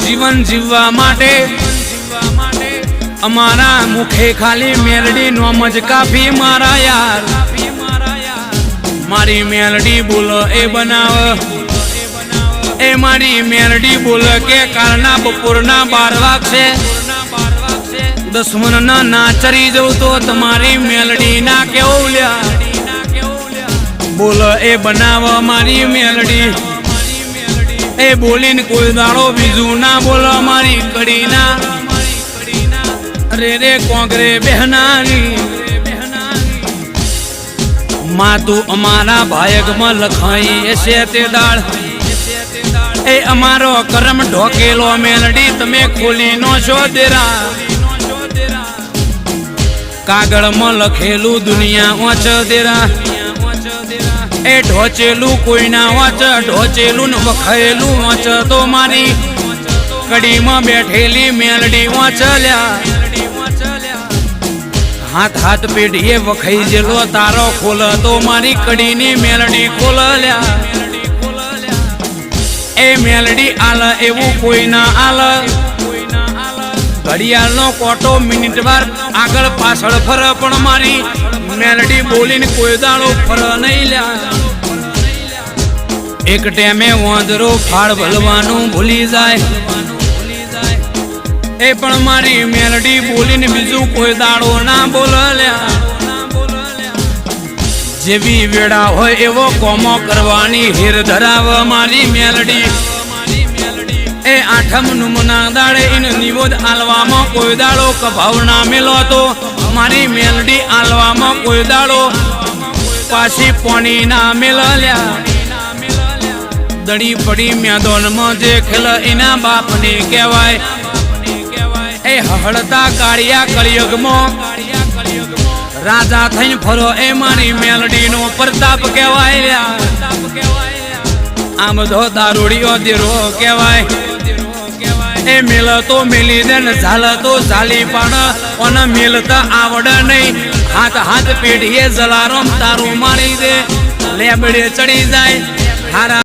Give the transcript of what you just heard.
જીવન જીવવા માટે અમારા મુખે ખાલી મેલડી નોમ જ કાફી મારા યાર મારી મેલડી બોલો એ બનાવ એ મારી મેલડી બોલો કે કાલના બપોરના 12 વાગશે દુશ્મન ના ચરી જવું તો તમારી મેલડી ના કેવું લ્યા બોલો એ બનાવ મારી મેલડી એ બોલીને કોઈ દાડો બીજું ના બોલો મારી કડી ના અરે રે કોંગરે બહેનાની માં તું અમારા ભાયગમાં લખાઈ હશે તે દાળ એ અમારો કરમ ઢોકેલો મેલડી તમે ખોલી નો છો દેરા કાગળમાં લખેલું દુનિયા વાંચ દેરા એ ઢોચેલું કોઈના વાંચ ઢોચેલું ને વખાયેલું વાંચ તો મારી કડીમાં બેઠેલી મેલડી વાંચલ્યા હાથ પેઢીએ વખાઈ જેલો તારો ખોલ તો મારી કડીની મેલડી ખોલલ્યા એ મેલડી આલ એવું કોઈ ના આલ ઘડિયાળનો કોટો મિનિટ વાર આગળ પાછળ ફર પણ મારી મેલડી બોલીને કોઈ દાડો ફર નહીં લ્યા એક ટેમે વાંદરો ફાળ ભલવાનું ભૂલી જાય એ પણ મારી મેલડી બોલીને બીજું કોઈ દાડો ના બોલ્યા જેવી વેડા હોય એવો કોમો કરવાની હીર ધરાવ મારી મેલડી એ આઠમ નુમના દાડે ઇન નિવોદ આલવામાં કોઈ દાડો કભાવ ના મેલો તો મારી મેલડી આલવામાં કોઈ દાડો પાછી પોણી ના મેલ્યા દડી પડી મેદોનમાં જે ખેલ એના બાપને કહેવાય એ હળતા કાળિયા કળિયુગમાં રાજા થઈને ફરો એ મારી મેલડીનો પ્રતાપ કહેવાય આમ તો દારૂડિયો દેરો કહેવાય એ મેલ તો મેલી દે ને ઝાલ તો ઝાલી પાડ અને મેલતા આવડે નહીં હાથ પેઢીએ જલારામ તારું મારી દે લેબડે ચડી જાય હારા